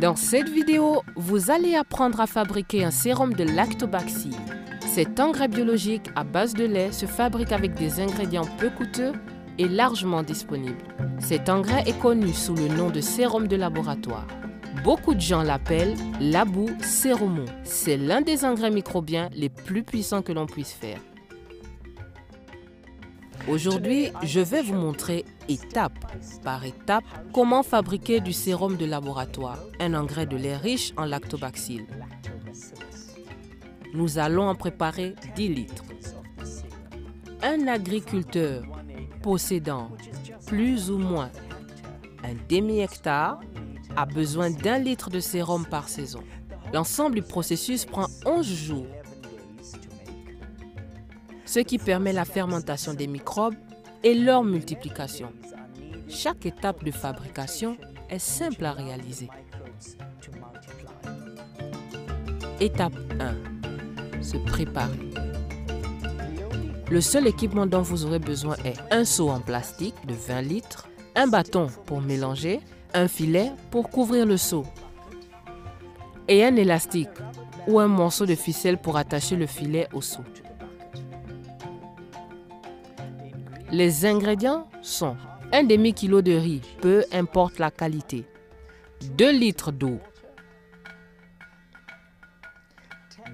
Dans cette vidéo, vous allez apprendre à fabriquer un sérum de lactobacille. Cet engrais biologique à base de lait se fabrique avec des ingrédients peu coûteux et largement disponibles. Cet engrais est connu sous le nom de sérum de laboratoire. Beaucoup de gens l'appellent Labo Sérumon. C'est l'un des engrais microbiens les plus puissants que l'on puisse faire. Aujourd'hui, je vais vous montrer étape par étape comment fabriquer du sérum de laboratoire, un engrais de lait riche en lactobacilles. Nous allons en préparer 10 litres. Un agriculteur possédant plus ou moins un demi-hectare a besoin d'1 litre de sérum par saison. L'ensemble du processus prend 11 jours, ce qui permet la fermentation des microbes et leur multiplication. Chaque étape de fabrication est simple à réaliser. Étape 1. Se préparer. Le seul équipement dont vous aurez besoin est un seau en plastique de 20 litres, un bâton pour mélanger, un filet pour couvrir le seau et un élastique ou un morceau de ficelle pour attacher le filet au seau. Les ingrédients sont un demi-kilo de riz, peu importe la qualité, 2 litres d'eau,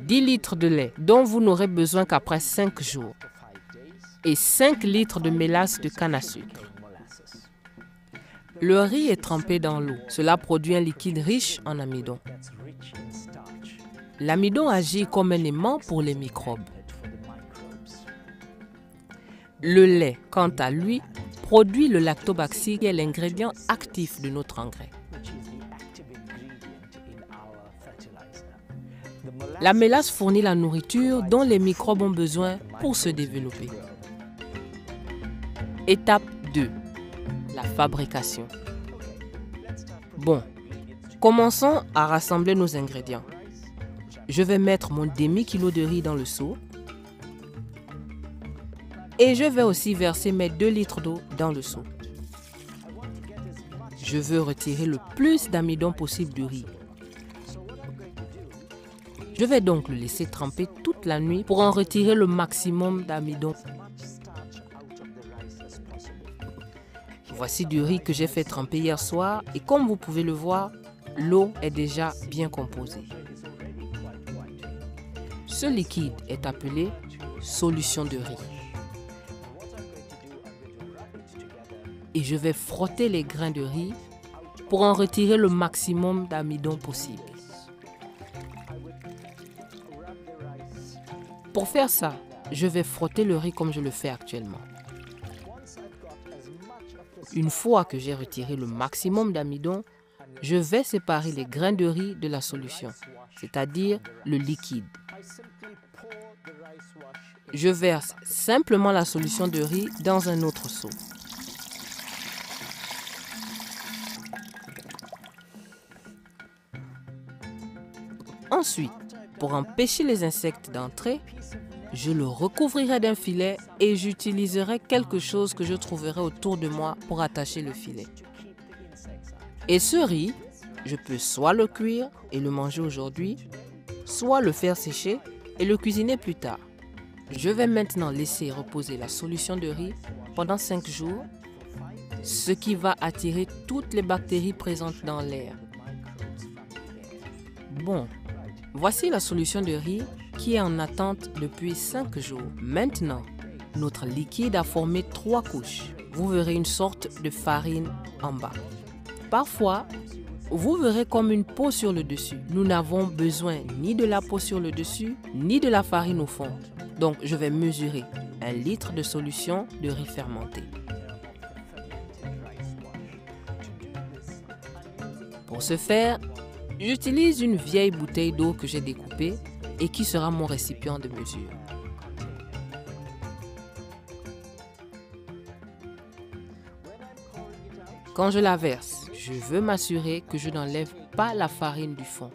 10 litres de lait dont vous n'aurez besoin qu'après 5 jours et 5 litres de mélasse de canne à sucre. Le riz est trempé dans l'eau. Cela produit un liquide riche en amidon. L'amidon agit comme un aimant pour les microbes. Le lait, quant à lui, produit le lactobacille qui est l'ingrédient actif de notre engrais. La mélasse fournit la nourriture dont les microbes ont besoin pour se développer. Étape 2. La fabrication. Bon, commençons à rassembler nos ingrédients. Je vais mettre mon demi-kilo de riz dans le seau. Et je vais aussi verser mes 2 litres d'eau dans le seau. Je veux retirer le plus d'amidon possible du riz. Je vais donc le laisser tremper toute la nuit pour en retirer le maximum d'amidon. Voici du riz que j'ai fait tremper hier soir et comme vous pouvez le voir, l'eau est déjà bien composée. Ce liquide est appelé solution de riz. Et je vais frotter les grains de riz pour en retirer le maximum d'amidon possible. Pour faire ça, je vais frotter le riz comme je le fais actuellement. Une fois que j'ai retiré le maximum d'amidon, je vais séparer les grains de riz de la solution, c'est-à-dire le liquide. Je verse simplement la solution de riz dans un autre seau. Ensuite, pour empêcher les insectes d'entrer, je le recouvrirai d'un filet et j'utiliserai quelque chose que je trouverai autour de moi pour attacher le filet. Et ce riz, je peux soit le cuire et le manger aujourd'hui, soit le faire sécher et le cuisiner plus tard. Je vais maintenant laisser reposer la solution de riz pendant 5 jours, ce qui va attirer toutes les bactéries présentes dans l'air. Bon, voici la solution de riz qui est en attente depuis 5 jours. Maintenant, notre liquide a formé 3 couches. Vous verrez une sorte de farine en bas. Parfois, vous verrez comme une peau sur le dessus. Nous n'avons besoin ni de la peau sur le dessus, ni de la farine au fond. Donc, je vais mesurer 1 litre de solution de riz fermenté. Pour ce faire, j'utilise une vieille bouteille d'eau que j'ai découpée et qui sera mon récipient de mesure. Quand je la verse, je veux m'assurer que je n'enlève pas la farine du fond.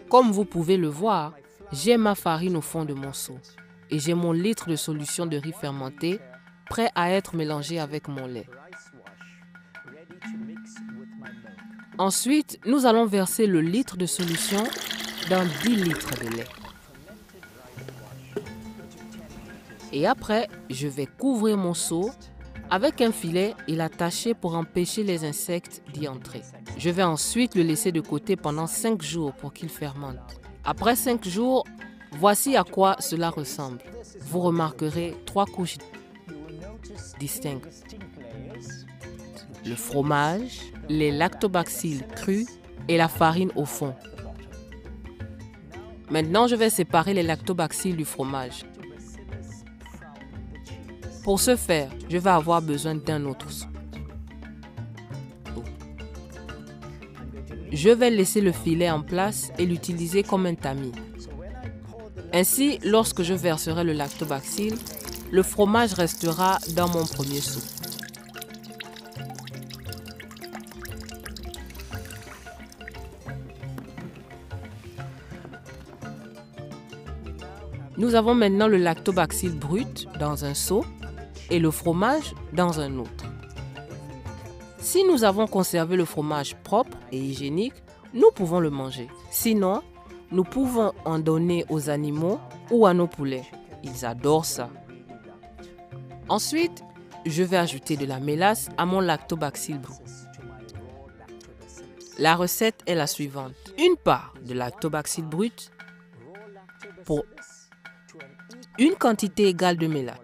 Comme vous pouvez le voir, j'ai ma farine au fond de mon seau. et j'ai mon litre de solution de riz fermenté prêt à être mélangé avec mon lait. Ensuite, nous allons verser le litre de solution dans 10 litres de lait. Et après, je vais couvrir mon seau avec un filet et l'attacher pour empêcher les insectes d'y entrer. Je vais ensuite le laisser de côté pendant 5 jours pour qu'il fermente. Après 5 jours, voici à quoi cela ressemble. Vous remarquerez 3 couches distinctes. Le fromage, les lactobacilles crus et la farine au fond. Maintenant, je vais séparer les lactobacilles du fromage. Pour ce faire, je vais avoir besoin d'un autre seau. Je vais laisser le filet en place et l'utiliser comme un tamis. Ainsi, lorsque je verserai le lactobacille, le fromage restera dans mon premier seau. Nous avons maintenant le lactobacille brut dans un seau et le fromage dans un autre. Si nous avons conservé le fromage propre et hygiénique, nous pouvons le manger. Sinon, nous pouvons en donner aux animaux ou à nos poulets. Ils adorent ça. Ensuite, je vais ajouter de la mélasse à mon lactobacille brut. La recette est la suivante. Une part de lactobacille brut pour une quantité égale de mélasse.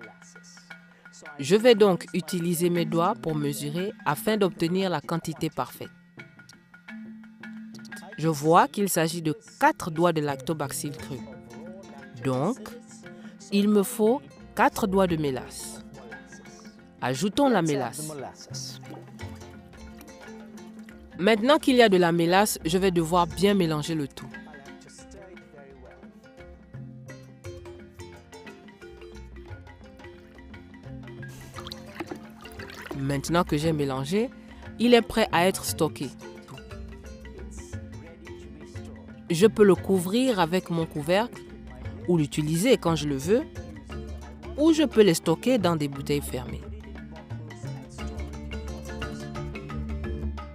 Je vais donc utiliser mes doigts pour mesurer afin d'obtenir la quantité parfaite. Je vois qu'il s'agit de 4 doigts de lactobacille cru. Donc, il me faut 4 doigts de mélasse. Ajoutons la mélasse. Maintenant qu'il y a de la mélasse, je vais devoir bien mélanger le tout. Maintenant que j'ai mélangé, il est prêt à être stocké. Je peux le couvrir avec mon couvercle ou l'utiliser quand je le veux, ou je peux les stocker dans des bouteilles fermées.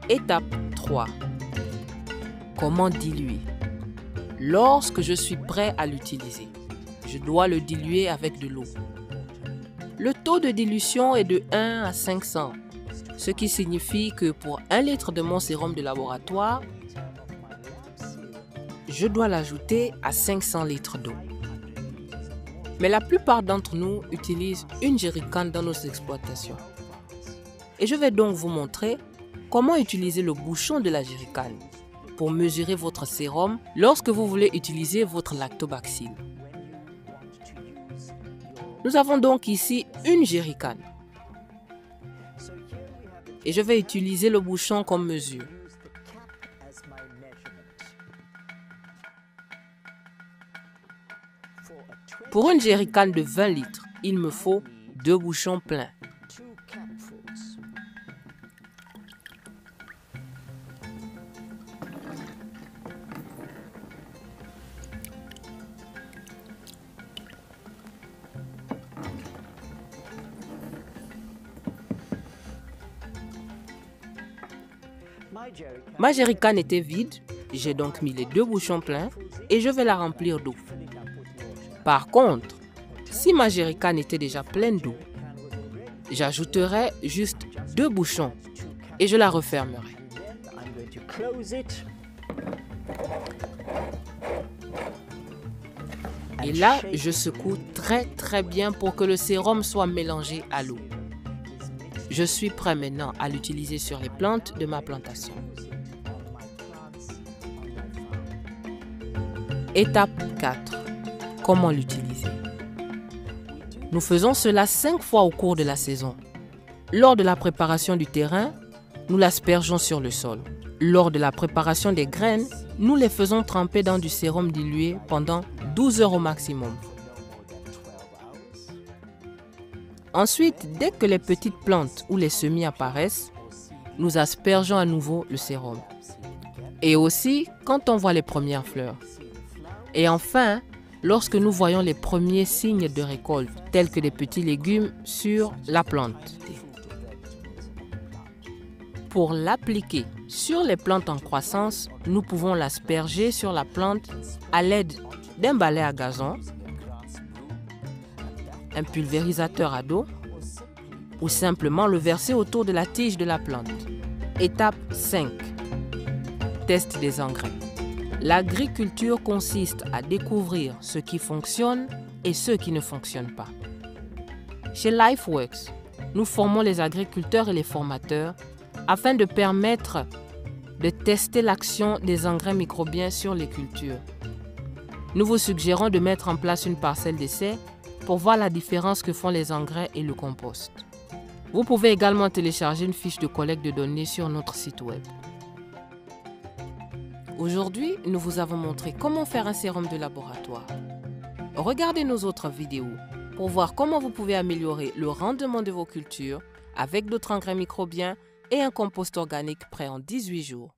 Étape 3. Comment diluer? Lorsque je suis prêt à l'utiliser, je dois le diluer avec de l'eau. Le taux de dilution est de 1 à 500, ce qui signifie que pour 1 litre de mon sérum de laboratoire, je dois l'ajouter à 500 litres d'eau. Mais la plupart d'entre nous utilisent une jerrycan dans nos exploitations. Et je vais donc vous montrer comment utiliser le bouchon de la jerrycan pour mesurer votre sérum lorsque vous voulez utiliser votre lactobacille. Nous avons donc ici une jerrycan. Et je vais utiliser le bouchon comme mesure. Pour une jerrycan de 20 litres, il me faut 2 bouchons pleins. Ma jerrycan était vide, j'ai donc mis les 2 bouchons pleins et je vais la remplir d'eau. Par contre, si ma jerrycan était déjà pleine d'eau, j'ajouterai juste 2 bouchons et je la refermerai. Et là, je secoue très bien pour que le sérum soit mélangé à l'eau. Je suis prêt maintenant à l'utiliser sur les plantes de ma plantation. Étape 4. Comment l'utiliser? Nous faisons cela 5 fois au cours de la saison. Lors de la préparation du terrain, nous l'aspergeons sur le sol. Lors de la préparation des graines, nous les faisons tremper dans du sérum dilué pendant 12 heures au maximum. Ensuite, dès que les petites plantes ou les semis apparaissent, nous aspergeons à nouveau le sérum. Et aussi quand on voit les premières fleurs. Et enfin, lorsque nous voyons les premiers signes de récolte, tels que des petits légumes sur la plante. Pour l'appliquer sur les plantes en croissance, nous pouvons l'asperger sur la plante à l'aide d'un balai à gazon, un pulvérisateur à dos ou simplement le verser autour de la tige de la plante. Étape 5. Test des engrais. L'agriculture consiste à découvrir ce qui fonctionne et ce qui ne fonctionne pas. Chez LifeWorks, nous formons les agriculteurs et les formateurs afin de permettre de tester l'action des engrais microbiens sur les cultures. Nous vous suggérons de mettre en place une parcelle d'essai pour voir la différence que font les engrais et le compost. Vous pouvez également télécharger une fiche de collecte de données sur notre site web. Aujourd'hui, nous vous avons montré comment faire un sérum de laboratoire. Regardez nos autres vidéos pour voir comment vous pouvez améliorer le rendement de vos cultures avec d'autres engrais microbiens et un compost organique prêt en 18 jours.